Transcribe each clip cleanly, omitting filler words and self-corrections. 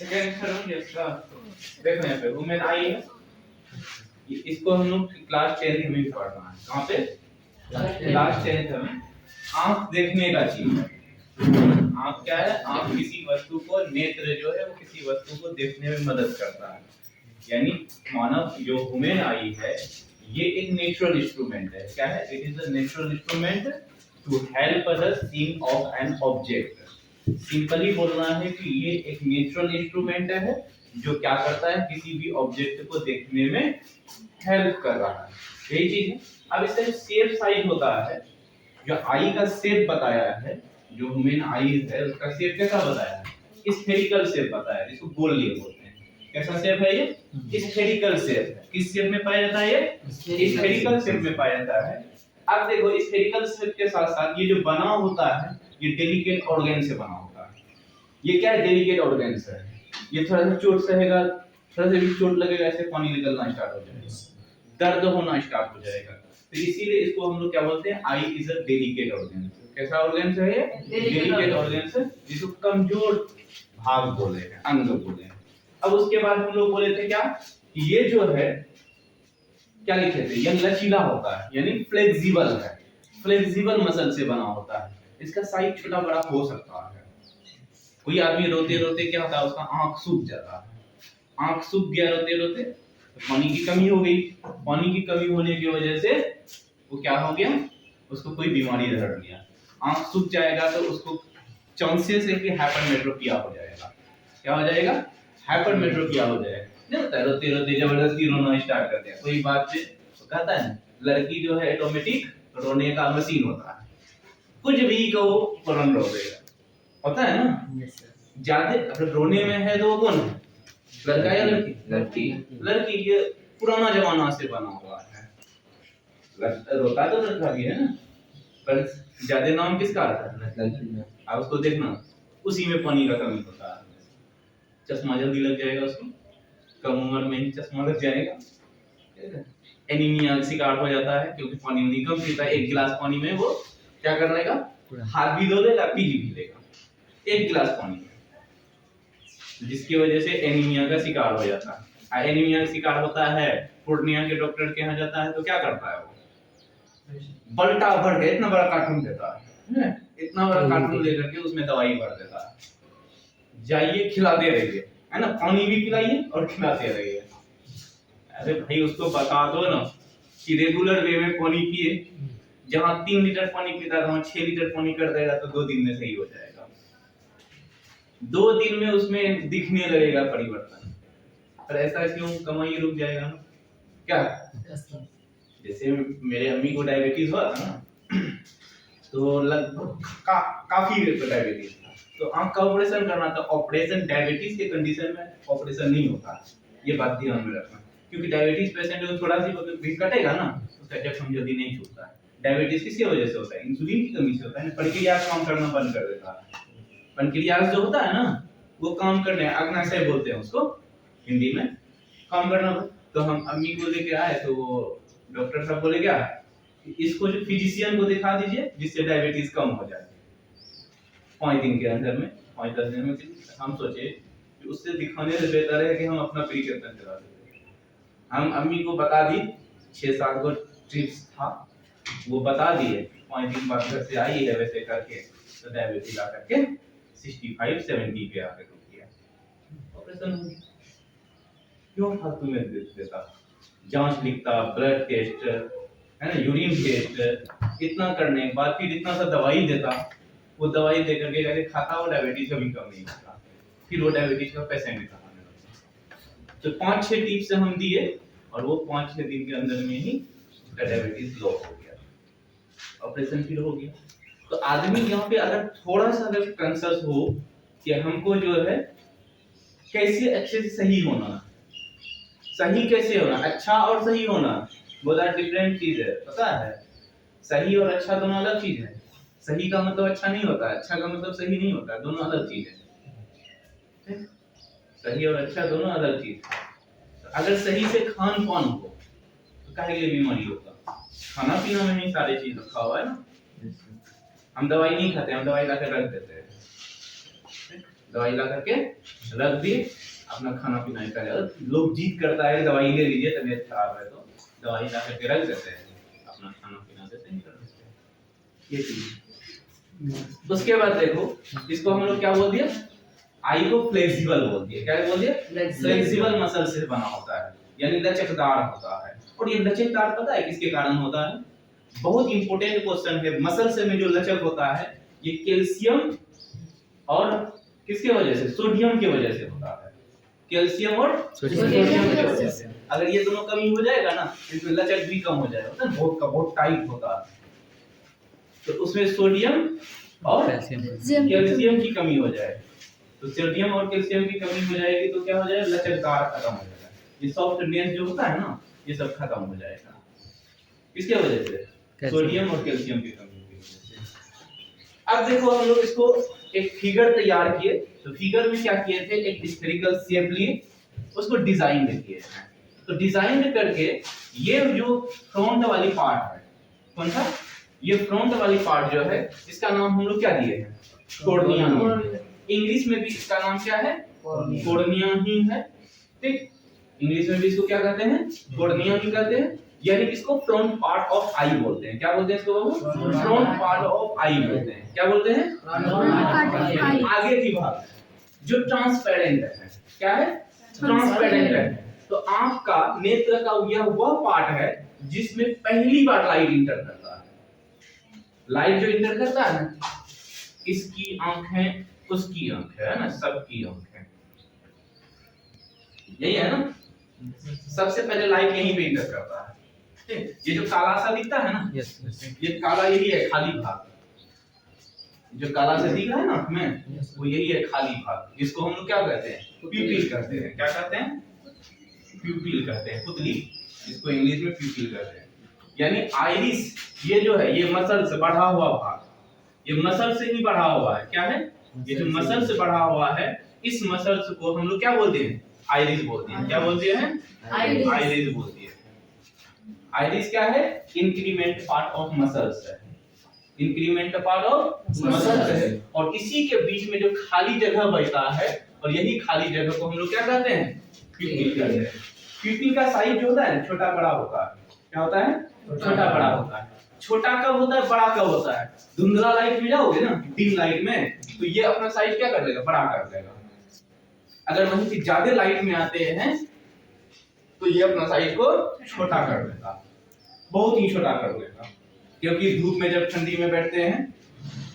Second third इसका देखो यहाँ पे वुमेन आई है, इसको हम लोग क्लास 10 में भी पढ़ना है। कहाँ पे? क्लास 10 में आंख देखने का चीज है। आंख क्या है? आंख किसी वस्तु को, नेत्र जो है वो किसी वस्तु को देखने में मदद करता है। यानी मानव जो वुमेन आई है ये एक नेचुरल इंस्ट्रूमेंट है। क्या है? It is a natural instrument to help us seeing of an object. Simply बोलना है कि ये एक नेचुरल इंस्ट्रूमेंट है जो क्या करता है, किसी भी ऑब्जेक्ट को देखने में हेल्प कर रहा है। यही चीज है। अब इसका जो शेप साइज होता है, जो आई का शेप बताया है, जो वुमेन आई है उसका शेप कैसा बताया है? स्फेरिकल शेप बताया है, इसको गोल लिए बोलते हैं। कैसा शेप है ये? स्फेरिकल शेप है। किस शेप में पाया जाता है ये? स्फेरिकल शेप में पाया जाता है। अब देखो स्फेरिकल शेप के साथ साथ ये जो बना होता है ये डेलिकेट ऑर्गन से बना होता है। ये क्या है? डेलिकेट ऑर्गन से है। ये थोड़ा सा चोट सहेगा, थोड़ा सा भी चोट लगेगा ऐसे पानी निकलना स्टार्ट हो जाएगा, दर्द होना स्टार्ट हो जाएगा। तो इसीलिए इसको हम लोग क्या बोलते हैं? I is a delicate organ. कैसा ऑर्गन है ये? डेलिकेट ऑर्गन है, जिसको कमजोर भाग बोले हैं, अंग बोले हैं। अब उसके बाद हम लोग बोले थे क्या कि ये जो है क्या लिखे थे? ये लचीला होता है, यानी फ्लेक्सिबल है, फ्लेक्सिबल मसल से बना होता है। इसका साइज छोटा बड़ा हो सकता है। कोई आदमी रोते रोते क्या होता है, उसका आंख सूख जाता है। आंख सूख गया रोते रोते, तो पानी की कमी हो गई। पानी की कमी होने की वजह से वो क्या हो गया, उसको कोई बीमारी धर लिया। आंख सूख जाएगा तो उसको चांसेस है कि हाइपरमेट्रोपिया हो जाएगा। क्या हो जाएगा? हाइपरमेट्रोपिया हो जाएगा। नहीं होता है रोते रोते जबरदस्ती रोना स्टार्ट कर दिया कोई बात पे, तो कहता है लड़की जो है ऑटोमेटिक रोने का मशीन होता है, कुछ भी कहो फौरन रो देगा। होता है ना? ज्यादा अगर रोने में है तो कौन है? लड़का या लड़की? लड़की। लड़की ये पुराना जमाना से बना हुआ है। रोता तो लड़का भी है ना, पर ज्यादा नाम किसका आता है? लड़की। अब उसको देखना, उसी में पानी का कमी होता है। चश्मा जल्दी लग जाएगा उसको, कम उम्र में ही चश्मा लग जाएगा। एनीमिया का शिकार हो जाता है क्योंकि पानी नहीं कम पीता। एक गिलास पानी में वो क्या कर लेगा? हाथ भी धो लेगा, पी भी लेगा एक गिलास पानी में, जिसकी वजह से एनीमिया का शिकार हो जाता है। एनीमिया का शिकार होता है, पूर्णिया के डॉक्टर के यहाँ जाता है तो क्या करता है वो? बल्टा भर के इतना बड़ा कार्टून देता है, इतना बड़ा कार्टून लेकर के उसमें दवाई भर देता है। जाइए खिलाते रहिए, है ना, पानी भी पिलाइए और खिलाते रहिए। अरे भाई उसको बता दो ना कि रेगुलर वे में पानी पिए। जहां 3 लीटर पानी पीता था वहां 6 लीटर पानी कर देगा तो 2 दिन में सही हो जाएगा। 2 दिन में उसमें दिखने लगेगा परिवर्तन। पर ऐसा क्यों? कमाई रुक जाएगा ना क्या? जैसे मेरे अम्मी को डायबिटीज हुआ था ना, तो लगभग काफी डायबिटीज था, तो आंख का ऑपरेशन करना था। ऑपरेशन डायबिटीज के कंडीशन में ऑपरेशन नहीं होता, ये बात ध्यान में रखना। क्योंकि डायबिटीज पेशेंट को थोड़ा सी भी कटेगा ना, उसका जख्म जल्दी नहीं छूटता है। डायबिटीज किसी वजह से होता है? इंसुलिन की कमी से होता है। पैंक्रियाज काम करना बंद कर देता है। पैंक्रियाज जो होता है ना, वो काम करने, अग्नाशय बोलते हैं उसको हिंदी में, काम करना। तो हम अम्मी को लेके आए तो वो डॉक्टर साहब बोले क्या, इसको जो फिजिशियन को दिखा दीजिए जिससे डायबिटीज कम हो जाए 5 दिन के अंदर में, 5-10 दिन में। हम सोचे कि उससे दिखाने से बेहतर है कि हम अपना प्रिकॉशन चला देते। हम अम्मी को बता दी, 6-7 गो ट्रिप्स था वो बता दिए। 5 दिन बाद घर से आई है वैसे करके, तो डायबिटीज आकर के 65-70 पे आकर रुक गया। ऑपरेशन हो गया। क्यों फालतू में देता? जांच लिखता, ब्लड टेस्ट, है ना, यूरिन टेस्ट, इतना करने के बाद फिर इतना सा दवाई देता। वो दवाई दे करके जाके खाता, वो डायबिटीज कभी कम नहीं होता। फिर वो डायबिटीज का पेशेंट कहाने लगता। तो 5-6 टिप्स से हम दिए और वो 5-6 दिन के अंदर में ही डायबिटीज लो हो गया, ऑपरेशन फिर हो गया। तो आदमी यहाँ पे अगर थोड़ा सा अगर कंसर्स हो कि हमको जो है कैसे अच्छे से सही होना, सही कैसे होना, अच्छा और सही होना, वो डिफरेंट चीज है, पता है? सही और अच्छा दोनों अलग चीज है। सही का मतलब अच्छा नहीं होता है, अच्छा का मतलब सही नहीं होता है, दोनों अलग चीज है। सही और अच्छा दोनों अलग चीज है। अगर सही से खान पान हो तो काहे के बीमारी होगा? खाना पीना में ही सारी चीज रखा हुआ है ना। हम दवाई नहीं खाते, हम दवाई लाकर रख देते हैं। दवाई ला करके रख दी, अपना खाना पीना निकल जाओ। लोग जिद करता है दवाई ले लीजिए, तबीयत खराब है तो दवाई ला करके रख देते हैं, अपना खाना पीना देते हैं, कर देते हैं ये चीज। उसके बाद देखो इसको हम लोग क्या बोल दिया, आई को फ्लेक्सिबल बोल दिया। क्या बोल दिया? फ्लेक्सिबल मसल से बना होता है, यानी लचकदार होता है। और ये लचकदार पता है किसके कारण होता है? बहुत इंपॉर्टेंट क्वेश्चन है। मसल्स में जो लचक होता है ये कैल्शियम और किसके वजह से? सोडियम की वजह से होता है। कैल्शियम और सोडियम की वजह से। अगर ये दोनों कमी हो जाएगा ना, इसमें लचक भी कम हो जाएगा, बहुत टाइट होता है, तो उसमें सोडियम और कैल्शियम की कमी हो जाए, तो सोडियम और कैल्शियम की कमी हो जाएगी तो क्या हो जाएगा? लचकदार खत्म हो जाएगा, ये सॉफ्टनेस जो होता है ना ये सब खत्म हो जाएगा। किसके वजह से? सोडियम और कैल्शियम की कमी की वजह से। अब देखो हम लोग इसको एक फिगर तैयार किए, तो फिगर में क्या किए थे? एक स्फेरिकल शेप लिए, उसको डिजाइन किए हैं। तो डिजाइन करके ये जो फ्रंट वाली पार्ट है, कौन सा? ये फ्रंट वाली पार्ट जो है इसका नाम हम लोग क्या दिए हैं? कॉर्निया। इंग्लिश में भी इसका नाम क्या है? कॉर्निया ही है, ठीक। इंग्लिश में भी इसको क्या कहते हैं? कॉर्निया ही कहते हैं, यानी इसको फ्रंट पार्ट ऑफ आई बोलते हैं। क्या बोलते हैं इसको बाबू? फ्रंट पार्ट ऑफ आई बोलते हैं। क्या बोलते हैं? आगे की भाग जो ट्रांसपेरेंट है। क्या है? ट्रांसपेरेंट है। तो आंख का, नेत्र का यह वह पार्ट है जिसमें पहली बार लाइट इंटर करता है। लाइट जो इंटर करता है ना, इसकी आंख है, उसकी आंख है ना, सबकी आंख है, यही है ना। सबसे पहले लाइट यहीं पे इंटर करता है, ठीक। ये जो काला सा दिखता है ना, ये काला यही है, खाली भाग जो काला सा दिख रहा है ना हमें, वो यही है खाली भाग, जिसको हम लोग क्या कहते हैं? प्यूपिल कहते हैं। क्या कहते हैं? प्यूपिल कहते हैं, पुतली, इसको इंग्लिश में प्यूपिल कहते हैं। यानी आइरिस ये जो है, ये मसल से बढ़ा हुआ भाग, ये मसल से ही बढ़ा हुआ है। क्या है? ये जो मसल से बढ़ा हुआ है, इस मसल को हम लोग क्या बोलते हैं? आइरिस बोलते हैं। क्या बोलते हैं? आइरिस बोलते हैं। आइरिस क्या है? इंक्रीमेंट पार्ट ऑफ मसल्स है, इंक्रीमेंट पार्ट ऑफ मसल्स है। और इसी के बीच में जो खाली जगह बचता है, और यही खाली जगह को हम लोग क्या कहते हैं? प्यूपिल कहते हैं। प्यूपिल का साइज जो होता है छोटा बड़ा होता है। क्या होता है? छोटा बड़ा होता है। छोटा कब होता है? बड़ा कब होता है? धुंधला लाइट में जाओगे ना, डिम लाइट में, तो ये अपना साइज क्या कर देगा? बड़ा कर देगा। अगर वहीं से ज्यादा लाइट में आते हैं तो ये अपना साइज को छोटा कर देगा, बहुत ही छोटा कर देगा। क्योंकि धूप में जब ठंडी में बैठते हैं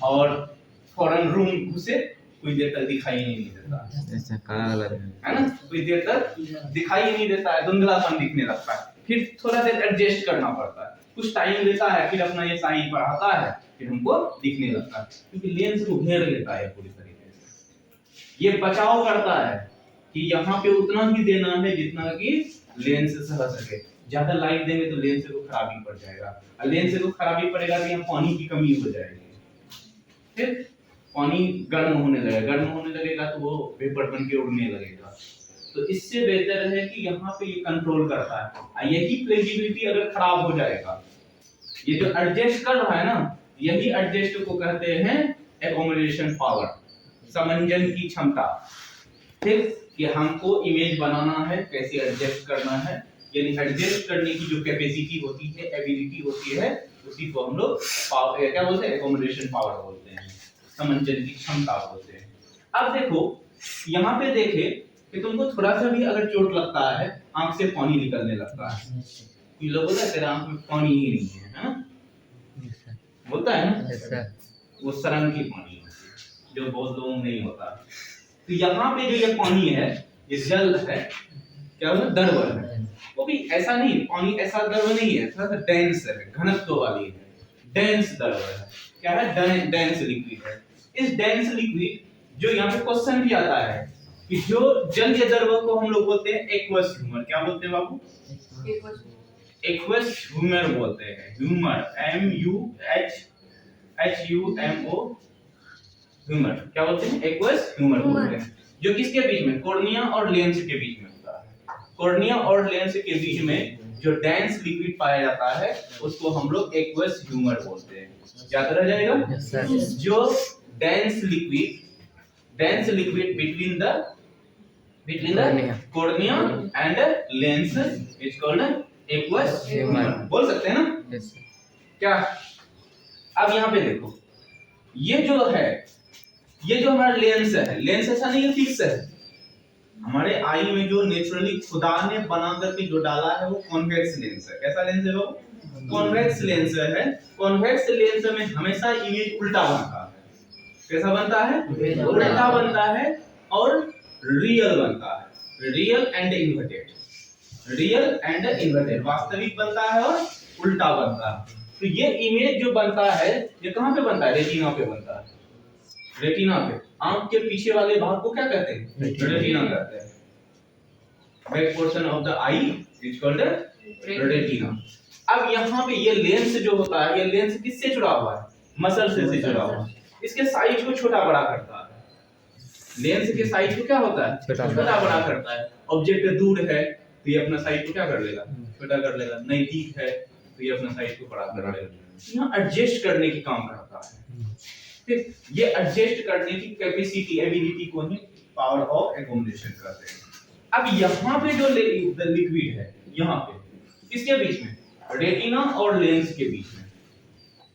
और फौरन रूम घुसे, कोई देर तक दिखाई नहीं देता, ऐसा काला कलर है ना, कोई देर तक दिखाई नहीं देता है, धुंधलापन दिखने लगता है। फिर थोड़ा देर एडजस्ट करना पड़ता है, कुछ टाइम लेता है, फिर अपना ये साइज बढ़ाता है, फिर हमको दिखने लगता है, क्योंकि लेंस को घेर लेता है पूरी तरीके से। ये बचाव करता है कि यहाँ पे उतना ही देना है जितना कि लेंस सह सके। ज्यादा लाइट देंगे तो लेंस को खराबी पड़ जाएगा, और लेंस को खराबी पड़ेगा तो यहाँ पानी की कमी हो जाएगी, फिर पानी गर्म होने लगेगा, गर्म होने लगेगा तो वो वेपर बन के उड़ने लगेगा। तो इससे बेहतर है कि यहाँ पे ये कंट्रोल करता है। यही फ्लेक्सिबिलिटी अगर खराब हो जाएगा, ये जो एडजस्ट कर रहा है ना, यही एडजस्ट को कहते हैं एकोमोडेशन पावर, समंजन की क्षमता, ठीक। कि हमको इमेज बनाना है, कैसे एडजस्ट करना है, यानी एडजस्ट करने की जो कैपेसिटी होती है, एबिलिटी होती है, उसी को हम लोग पावर क्या बोलते हैं? एकोमोडेशन पावर बोलते हैं, समंजन की क्षमता बोलते हैं। अब देखो यहाँ पे देखे कि तुमको थोड़ा सा भी अगर चोट लगता है, आंख से पानी निकलने लगता है, कोई लोग बोलता है तेरा आंख में पानी ही नहीं है, है ना, बोलता है ना, वो शर्म की पानी होती है, जो बहुत लोगों में नहीं होता। तो यहाँ पे जो ये पानी है, ये जल है, क्या बोलते हैं? द्रव है। वो भी ऐसा नहीं, पानी ऐसा द्रव नहीं है, थोड़ा सा डेंस है, घनत्व वाली है, डेंस द्रव है। क्या है? डेंस लिक्विड है। इस डेंस लिक्विड जो यहाँ पे क्वेश्चन भी आता है कि जो जलीय द्रव को हम लोग बोलते हैं एक्वस ह्यूमर। क्या बोलते हैं बाबू? एक्वस ह्यूमर बोलते हैं, ह्यूमर, MUHUMO ह्यूमर। क्या बोलते हैं? एक्वस ह्यूमर बोलते हैं, जो किसके बीच में? कॉर्निया और लेंस के बीच में होता है। कॉर्निया और लेंस के बीच में जो डेंस लिक्विड पाया जाता है उसको हम लोग एक्वस ह्यूमर बोलते हैं। याद रह जाएगा? जो dense liquid dense liquid between the cornea and lens is called aqueous humor। बोल सकते हैं ना? yes क्या? अब यहाँ पे देखो, ये जो है, ये जो हमारा लेंस है, लेंस ऐसा नहीं है फिक्स है। हमारे आई में जो नेचुरली खुदा ने बना करके जो डाला है वो कॉन्वेक्स लेंस है। कैसा लेंस है वो? कॉन्वेक्स लेंस है। कॉन्वेक्स लेंस में हमेशा इमेज उल्टा बनता है। कैसा बनता है? उल्टा बनता है और रियल बनता है। Real and inverted, real and inverted, वास्तविक बनता है और उल्टा बनता है। तो ये इमेज जो बनता है ये कहाँ पे बनता है? रेटिना पे बनता है। रेटिना पे, आंख के पीछे वाले भाग को क्या कहते हैं? रेटिना कहते हैं। Back portion of the I is called retina. अब यहाँ पे ये लेंस जो होता है, ये लेंस किससे जुड़ा हुआ है? मसल से जुड़ा हुआ है। इसके साइज को छोटा बड़ा करता है। लेंस के साइज को क्या होता है? छोटा बड़ा करता है। ऑब्जेक्ट दूर है तो ये अपना साइज को क्या कर लेगा? छोटा कर लेगा। नजदीक है तो ये अपना साइज को बड़ा कर लेगा। यहाँ एडजस्ट करने की काम करता है। ठीक, ये एडजस्ट करने की कैपेसिटी, एबिलिटी को ही पावर ऑफ एकोमोडेशन कहते हैं। अब यहाँ पे जो लिक्विड है, यहाँ पे किसके बीच में? रेटिना और लेंस के बीच में।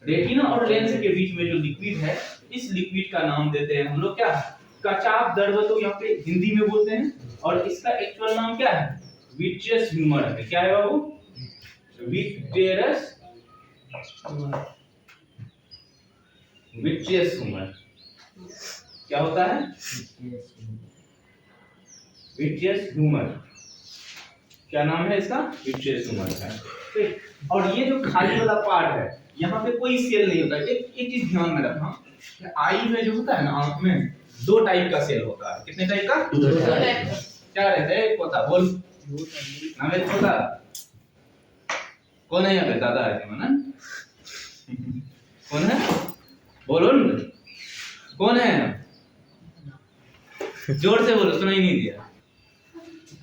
रेटिना और लेंस के बीच में जो लिक्विड है, इस लिक्विड का नाम देते हैं हम लोग क्या? कचाप दर्व, तो यहाँ पे हिंदी में बोलते हैं। और इसका एक्चुअल नाम क्या है? विट्रियस ह्यूमर है। क्या है बाबू? Vitreous humour. क्या होता है? Vitreous humour. क्या नाम है इसका? विट्रियस ह्यूमर है। ठीक, और ये जो खाली वाला पार्ट है, यहाँ पे कोई सेल नहीं होता। एक चीज ध्यान में रखना, आई में जो होता है ना, आंख में दो टाइप का सेल होता है। कितने टाइप का? दो टाइप का। क्या रहते हैं? पता बोल, हमें पता कौन है यहाँ पे? दादा है ना? कौन है? बोलो न, कौन है? जोर से बोलो, सुनाई नहीं दिया।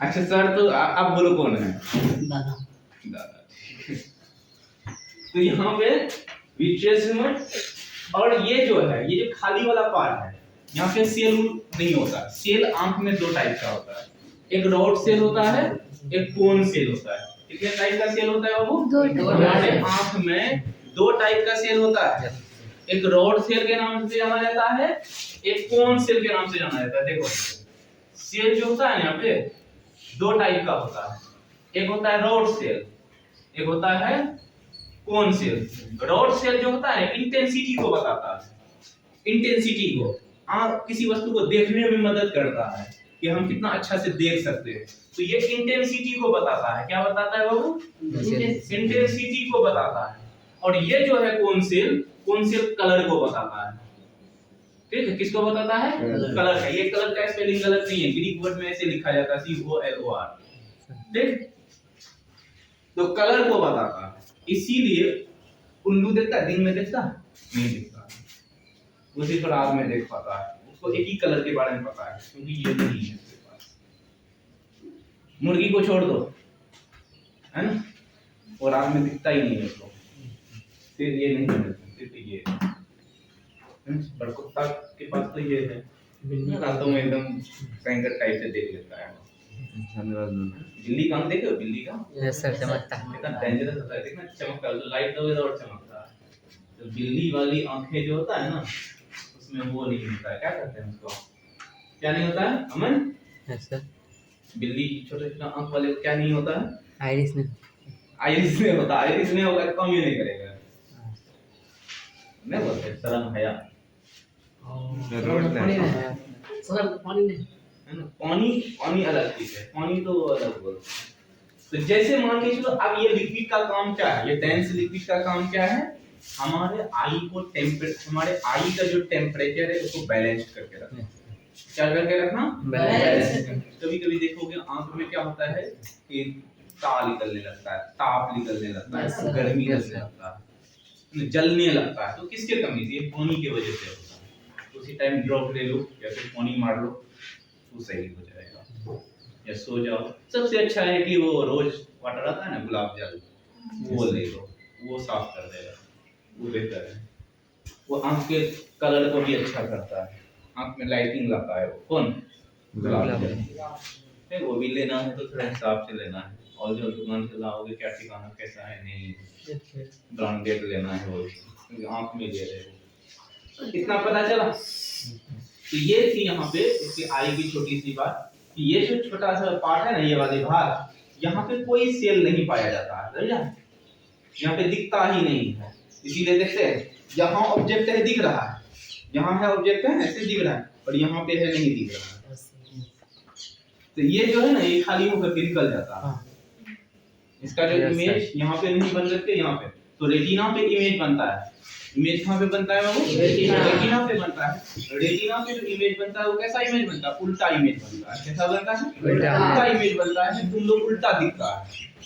अच्छा सर, तो आप बोलो कौन है? दादा। दादा। तो यहाँ पे विट्रियस ह्यूमर, और ये जो है, ये जो खाली वाला पार्ट है, यहाँ पे सेल नहीं होता। सेल आंख में दो टाइप का होता है। एक रॉड सेल होता है, एक कोन सेल होता है। कितने टाइप का सेल होता है बाबू? हमारे आंख में दो टाइप का सेल होता है। एक रॉड सेल के नाम से जाना जाता है, एक कोन सेल के नाम से जाना जाता है। देखो, सेल जो होता है यहाँ पे दो टाइप का होता है। एक होता है रॉड सेल, एक होता है कोन सेल। रॉड सेल जो होता है इंटेंसिटी को बताता है। इंटेंसिटी को, आप किसी वस्तु को देखने में मदद करता है कि हम कितना अच्छा से देख सकते हैं। तो ये इंटेंसिटी को बताता है। क्या बताता है बाबू? इंटेंसिटी को बताता है। और ये जो है कोन सेल कलर को बताता है। ठीक है, किसको बताता है? कलर का। ये कलर का स्पेलिंग गलत नहीं है, ग्रीक वर्ड में ऐसे लिखा जाता है, COLOR। ठीक, तो कलर को बताता है। इसीलिए उल्लू देखता है, दिन में देखता नहीं दिखता, वो सिर्फ रात में देख पाता है। उसको एक ही कलर के बारे में पता है, क्योंकि ये नहीं है उसके पास। मुर्गी को छोड़ दो, है ना, वो रात में दिखता ही नहीं है उसको। फिर ये नहीं है, सिर्फ ये। पर कुत्ता के पास तो ये है, रातों में एकदम भयंकर टाइप से देख लेता है। बिल्ली काम देखे हो? बिल्ली का यस सर, चमकता है, कितना डेंजरस होता है, देखना चमकता है, लाइट दोगे तो और चमकता है। तो बिल्ली वाली आंखें जो होता है ना, उसमें वो नहीं होता है, क्या कहते हैं उसको, क्या नहीं होता है अमन? यस सर, बिल्ली छोटे छोटे आंख वाले को क्या नहीं होता है? आइरिस नहीं, आइरिस नहीं होता। आइरिस नहीं होगा काम ही नहीं करेगा। नहीं बोलते शर्म हया, पानी अलग चीज है, पानी तो अलग बोलते। तो जैसे मान के चलो, अब ये लिक्विड का काम क्या है? ये डेंस लिक्विड का काम क्या है? हमारे आई का जो टेम्परेचर है उसको बैलेंस करके रखना। क्या करके रखना? बैलेंस। कभी-कभी देखोगे आंख में क्या होता है कि ताप निकलने लगता है, गर्मी लगने लगता है, जलने लगता है। तो किसके कमी से? ये पानी की वजह से होता है। उसी टाइम ड्रॉप ले लो या फिर पानी मार लो, तो सही हो जाएगा। या सो जाओ। सबसे अच्छा है कि वो रोज वाटर आता है ना, गुलाब जल, वो ले लो, वो साफ कर देगा, वो बेहतर है। वो आंख के कलर को भी अच्छा करता है, आंख में लाइटिंग लाता है वो कौन? गुलाब गुलाब। जामुन। वो भी लेना है तो थोड़ा हिसाब से लेना है, और जो दुकान से लाओगे क्या ठिकाना कैसा है नहीं, ब्रांडेड लेना है वो, आंख में ले रहे हो। इतना पता चला। तो ये थी यहाँ पे इसके आई की छोटी सी बात कि ये जो छोटा सा पार्ट है ना, ये वाले भाग, यहाँ पे कोई सेल नहीं पाया जाता है, समझा? यहाँ पे दिखता ही नहीं है, इसीलिए देखते हैं यहाँ ऑब्जेक्ट है दिख रहा है, यहाँ है ऑब्जेक्ट है ऐसे दिख रहा है, और यहाँ पे है नहीं दिख रहा है। तो ये जो है ना ये खाली होकर के निकल जाता है। इसका जो इमेज यहाँ पे नहीं बन सकते, यहाँ पे तो रेटिना पे इमेज बनता है। इमेज कहाँ पे बनता है बाबू? रेटिना पे बनता है। रेटिना पे जो इमेज बनता है वो कैसा इमेज बनता है? उल्टा इमेज बनता है। कैसा बनता है? उल्टा इमेज बनता है। तुम लोग उल्टा दिखता है,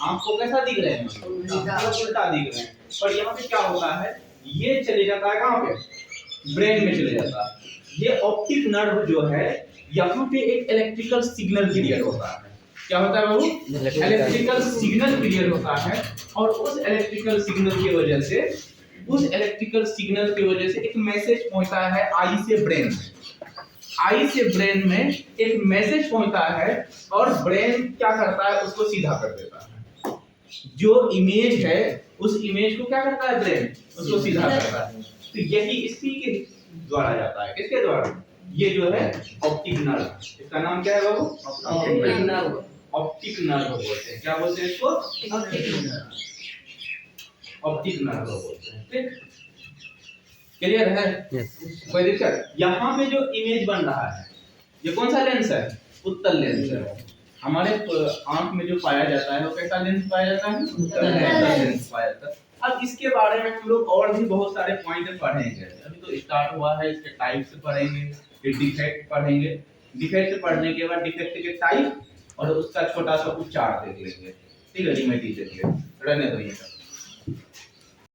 आपको कैसा दिख रहे हैं? उल्टा दिख रहे हैं। पर यहाँ पे क्या होता है, ये चले जाता है कहाँ पे? ब्रेन में चले जाता है। ये ऑप्टिक नर्व जो है यहाँ पे एक इलेक्ट्रिकल सिग्नल क्रिएट होता है। क्या होता है बाबू? इलेक्ट्रिकल सिग्नल क्रिएट होता है, और उस इलेक्ट्रिकल सिग्नल की वजह से एक मैसेज पहुंचता है आई से ब्रेन में। आई से ब्रेन में एक मैसेज पहुंचता है, और ब्रेन क्या करता है? उसको सीधा कर देता है। जो इमेज है उस इमेज को क्या करता है? ब्रेन उसको सीधा करता है। तो यही इसी के द्वारा जाता है। किसके द्वारा? ये जो है ऑप्टिक नर्व, इसका नाम क्या है बाबू? Optic nerve. ऑप्टिक नर्व बोलते हैं। क्या बोलते हैं इसको? ऑप्टिक नर्व बोलते हैं। ठीक, क्लियर है? कोई दिक्कत? यहाँ पे जो इमेज बन रहा है ये कौन सा लेंस है? उत्तल लेंस है। हमारे आंख में जो पाया जाता है वो कैसा लेंस पाया जाता है? उत्तल लेंस पाया जाता है। अब इसके बारे में हम लोग और भी बहुत सारे पॉइंट पढ़ेंगे। अभी तो स्टार्ट हुआ है, इसके टाइप्स पढ़ेंगे, फिर डिफेक्ट पढ़ेंगे। डिफेक्ट पढ़ने के बाद डिफेक्ट के टाइप और उसका छोटा सा उपचार देख लेंगे। ठीक है, रहने दो ये।